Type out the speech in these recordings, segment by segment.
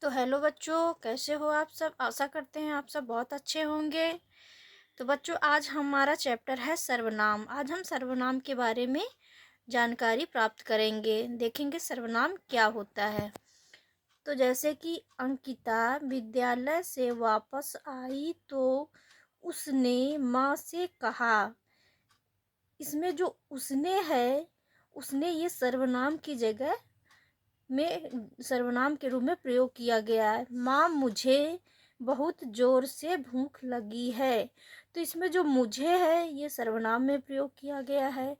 तो हेलो बच्चों, कैसे हो आप सब। आशा करते हैं आप सब बहुत अच्छे होंगे। तो बच्चों, आज हमारा चैप्टर है सर्वनाम। आज हम सर्वनाम के बारे में जानकारी प्राप्त करेंगे, देखेंगे सर्वनाम क्या होता है। तो जैसे कि अंकिता विद्यालय से वापस आई तो उसने माँ से कहा। इसमें जो उसने है, उसने ये सर्वनाम की जगह में सर्वनाम के रूप में प्रयोग किया गया है। माँ, मुझे बहुत जोर से भूख लगी है। तो इसमें जो मुझे है ये सर्वनाम में प्रयोग किया गया है।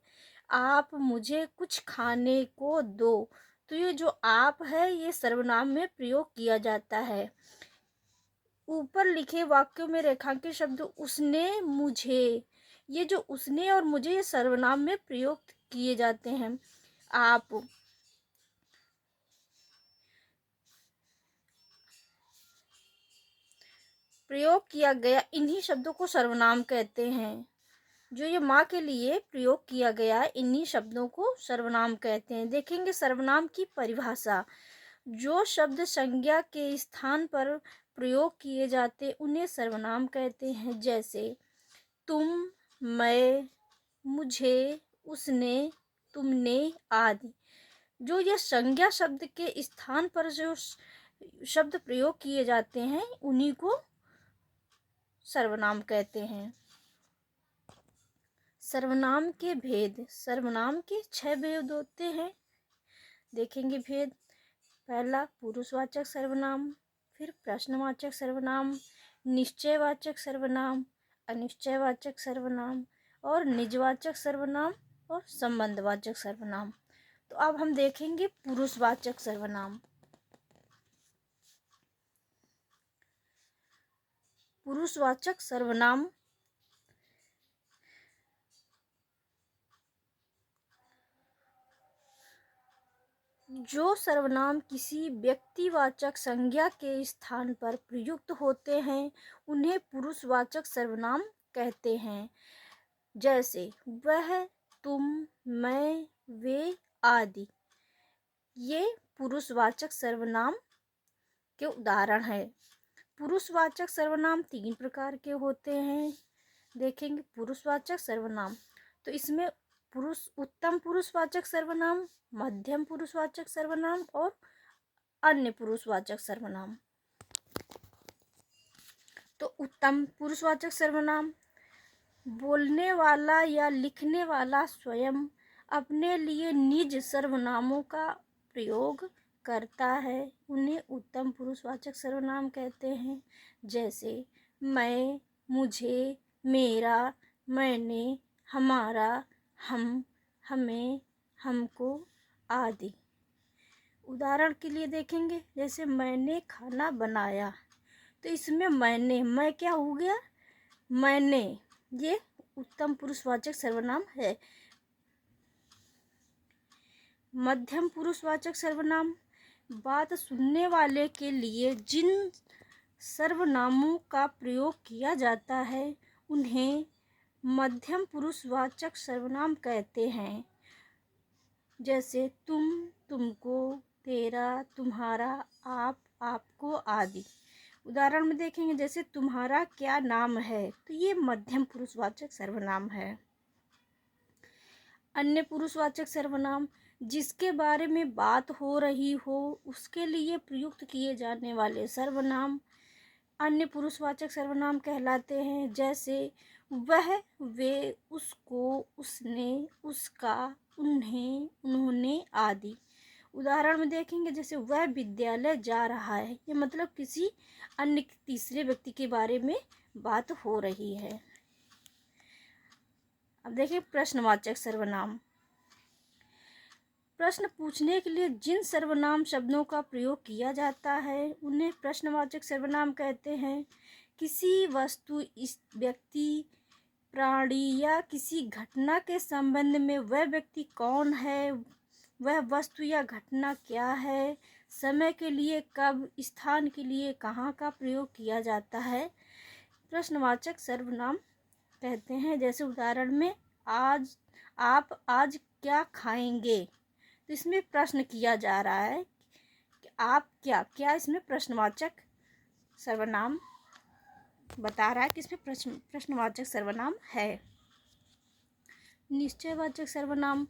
आप मुझे कुछ खाने को दो। तो ये जो आप है ये सर्वनाम में प्रयोग किया जाता है। ऊपर लिखे वाक्यों में रेखांकित शब्द उसने, मुझे, ये जो उसने और मुझे ये सर्वनाम में प्रयोग किए जाते हैं। आप प्रयोग किया गया इन्हीं शब्दों को सर्वनाम कहते हैं। जो ये माँ के लिए प्रयोग किया गया है इन्हीं शब्दों को सर्वनाम कहते हैं। देखेंगे सर्वनाम की परिभाषा। जो शब्द संज्ञा के स्थान पर प्रयोग किए जाते उन्हें सर्वनाम कहते हैं। जैसे तुम, मैं, मुझे, उसने, तुमने आदि। जो ये संज्ञा शब्द के स्थान पर जो शब्द प्रयोग किए जाते हैं उन्हीं को सर्वनाम कहते हैं। सर्वनाम के भेद। सर्वनाम के 6 भेद होते हैं। देखेंगे भेद। पहला पुरुषवाचक सर्वनाम, फिर प्रश्नवाचक सर्वनाम, निश्चयवाचक सर्वनाम, अनिश्चयवाचक सर्वनाम और निजवाचक सर्वनाम और संबंधवाचक सर्वनाम। तो अब हम देखेंगे पुरुषवाचक सर्वनाम। पुरुषवाचक सर्वनाम जो सर्वनाम किसी व्यक्तिवाचक संज्ञा के स्थान पर प्रयुक्त होते हैं उन्हें पुरुषवाचक सर्वनाम कहते हैं। जैसे वह, तुम, मैं, वे आदि। ये पुरुषवाचक सर्वनाम के उदाहरण हैं। पुरुषवाचक सर्वनाम 3 प्रकार के होते हैं। देखेंगे पुरुषवाचक सर्वनाम। तो इसमें उत्तम पुरुषवाचक सर्वनाम, मध्यम पुरुषवाचक सर्वनाम और अन्य पुरुषवाचक सर्वनाम। तो उत्तम पुरुषवाचक सर्वनाम, बोलने वाला या लिखने वाला स्वयं अपने लिए निज सर्वनामों का प्रयोग करता है, उन्हें उत्तम पुरुषवाचक सर्वनाम कहते हैं। जैसे मैं, मुझे, मेरा, मैंने, हमारा, हम, हमें, हमको आदि। उदाहरण के लिए देखेंगे, जैसे मैंने खाना बनाया। तो इसमें मैं क्या हो गया, मैंने, ये उत्तम पुरुषवाचक सर्वनाम है। मध्यम पुरुषवाचक सर्वनाम, बात सुनने वाले के लिए जिन सर्वनामों का प्रयोग किया जाता है उन्हें मध्यम पुरुषवाचक सर्वनाम कहते हैं। जैसे तुम, तुमको, तेरा, तुम्हारा, आप, आपको आदि। उदाहरण में देखेंगे, जैसे तुम्हारा क्या नाम है। तो ये मध्यम पुरुषवाचक सर्वनाम है। अन्य पुरुषवाचक सर्वनाम, जिसके बारे में बात हो रही हो उसके लिए प्रयुक्त किए जाने वाले सर्वनाम अन्य पुरुषवाचक सर्वनाम कहलाते हैं। जैसे वह, वे, उसको, उसने, उसका, उन्हें, उन्होंने आदि। उदाहरण में देखेंगे, जैसे वह विद्यालय जा रहा है। ये मतलब किसी अन्य तीसरे व्यक्ति के बारे में बात हो रही है। अब देखिए प्रश्नवाचक सर्वनाम। प्रश्न पूछने के लिए जिन सर्वनाम शब्दों का प्रयोग किया जाता है उन्हें प्रश्नवाचक सर्वनाम कहते हैं। किसी वस्तु, व्यक्ति, प्राणी या किसी घटना के संबंध में वह व्यक्ति कौन है, वह वस्तु या घटना क्या है, समय के लिए कब, स्थान के लिए कहाँ का प्रयोग किया जाता है, प्रश्नवाचक सर्वनाम कहते हैं। जैसे उदाहरण में, आप आज क्या खाएंगे। तो इसमें प्रश्न किया जा रहा है कि आप क्या, क्या इसमें प्रश्नवाचक सर्वनाम बता रहा है कि इसमें प्रश्नवाचक सर्वनाम है। निश्चयवाचक सर्वनाम,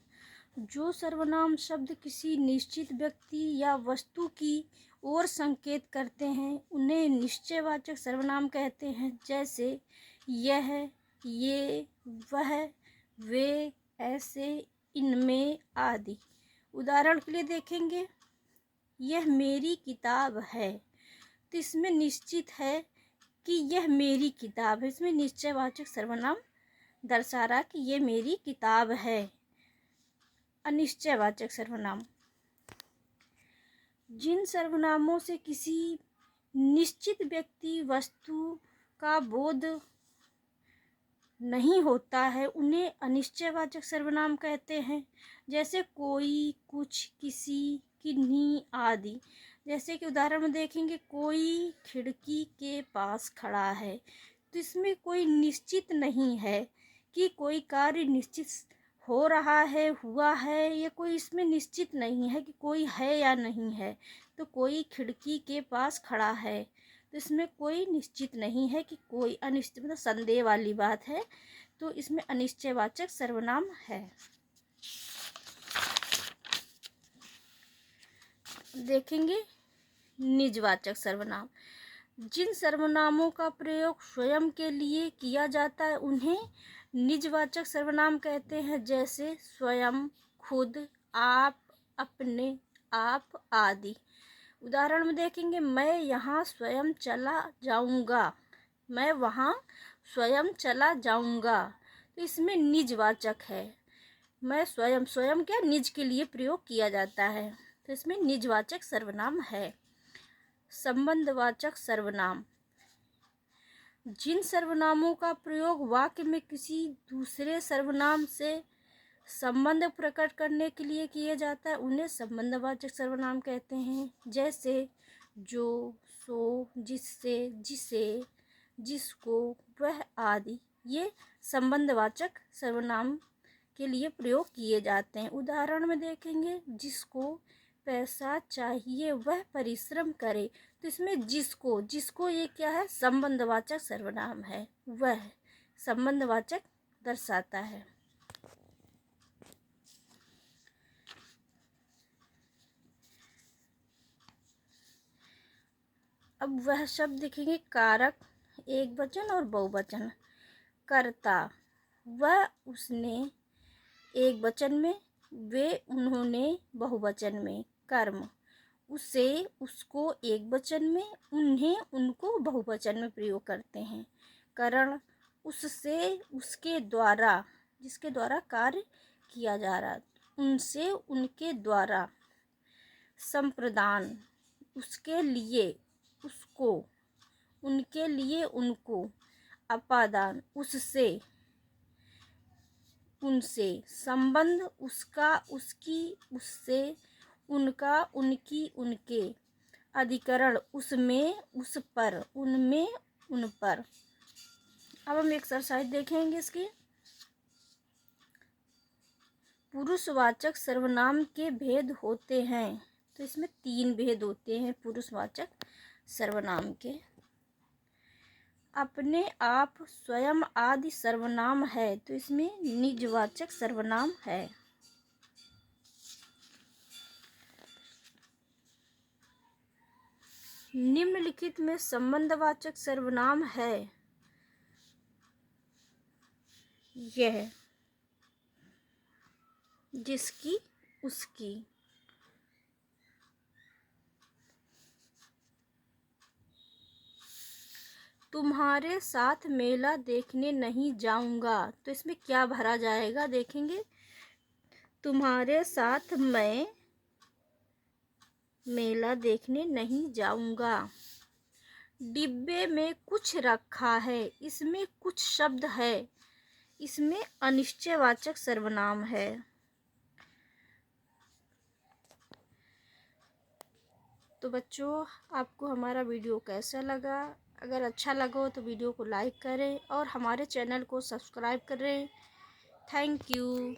जो सर्वनाम शब्द किसी निश्चित व्यक्ति या वस्तु की ओर संकेत करते हैं उन्हें निश्चयवाचक सर्वनाम कहते हैं। जैसे यह, ये, वह, वे, ऐसे, इनमें आदि। उदाहरण के लिए देखेंगे, यह मेरी किताब है, तो इसमें निश्चित है कि यह मेरी किताब है, इसमें निश्चयवाचक सर्वनाम दर्शा रहा कि यह मेरी किताब है। अनिश्चयवाचक सर्वनाम, जिन सर्वनामों से किसी निश्चित व्यक्ति वस्तु का बोध नहीं होता है उन्हें अनिश्चयवाचक सर्वनाम कहते हैं। जैसे कोई, कुछ, किसी, किन्हीं आदि। जैसे कि उदाहरण में देखेंगे, कोई खिड़की के पास खड़ा है, तो इसमें कोई निश्चित नहीं है कि कोई कार्य निश्चित हो रहा है, हुआ है, या कोई इसमें निश्चित नहीं है कि कोई है या नहीं है। तो कोई खिड़की के पास खड़ा है, तो इसमें कोई निश्चित नहीं है कि कोई, अनिश्चित मतलब संदेह वाली बात है, तो इसमें अनिश्चयवाचक सर्वनाम है। देखेंगे निजवाचक सर्वनाम, जिन सर्वनामों का प्रयोग स्वयं के लिए किया जाता है उन्हें निजवाचक सर्वनाम कहते हैं। जैसे स्वयं, खुद, आप, अपने, आप आदि। उदाहरण में देखेंगे, मैं यहाँ स्वयं चला जाऊँगा, मैं वहाँ स्वयं चला जाऊँगा, तो इसमें निजवाचक है। मैं स्वयं, स्वयं क्या, निज के लिए प्रयोग किया जाता है, तो इसमें निजवाचक सर्वनाम है। संबंधवाचक सर्वनाम, जिन सर्वनामों का प्रयोग वाक्य में किसी दूसरे सर्वनाम से संबंध प्रकट करने के लिए किया जाता है उन्हें संबंधवाचक सर्वनाम कहते हैं। जैसे जो, सो, जिससे, जिसे, जिसको, वह आदि। ये संबंधवाचक सर्वनाम के लिए प्रयोग किए जाते हैं। उदाहरण में देखेंगे, जिसको पैसा चाहिए वह परिश्रम करे, तो इसमें जिसको, जिसको ये क्या है, संबंधवाचक सर्वनाम है, वह संबंधवाचक दर्शाता है। अब वह शब्द देखेंगे, कारक, एक वचन और बहुवचन। कर्ता, वह, उसने एक वचन में, वे, उन्होंने बहुवचन में। कर्म, उसे, उसको एक वचन में, उन्हें, उनको बहुवचन में प्रयोग करते हैं। करण, उससे, उसके द्वारा, जिसके द्वारा कार्य किया जा रहा, उनसे, उनके द्वारा। संप्रदान, उसके लिए, उसको, उनके लिए, उनको। अपादान, उससे, उनसे। संबंध, उसका, उसकी, उससे, उनका, उनकी, उनके। अधिकरण, उसमें, उस पर, उनमें, उन पर। अब हम एक्सरसाइज देखेंगे इसकी। पुरुषवाचक सर्वनाम के भेद होते हैं, तो इसमें 3 भेद होते हैं पुरुषवाचक सर्वनाम के। अपने, आप, स्वयं आदि सर्वनाम है, तो इसमें निजवाचक सर्वनाम है। निम्नलिखित में संबंधवाचक सर्वनाम है यह, जिसकी, उसकी। तुम्हारे साथ मेला देखने नहीं जाऊंगा, तो इसमें क्या भरा जाएगा देखेंगे। तुम्हारे साथ मैं मेला देखने नहीं जाऊंगा। डिब्बे में कुछ रखा है, इसमें कुछ शब्द है, इसमें अनिश्चयवाचक सर्वनाम है। तो बच्चों, आपको हमारा वीडियो कैसा लगा? अगर अच्छा लगा हो तो वीडियो को लाइक करें और हमारे चैनल को सब्सक्राइब करें। Thank you.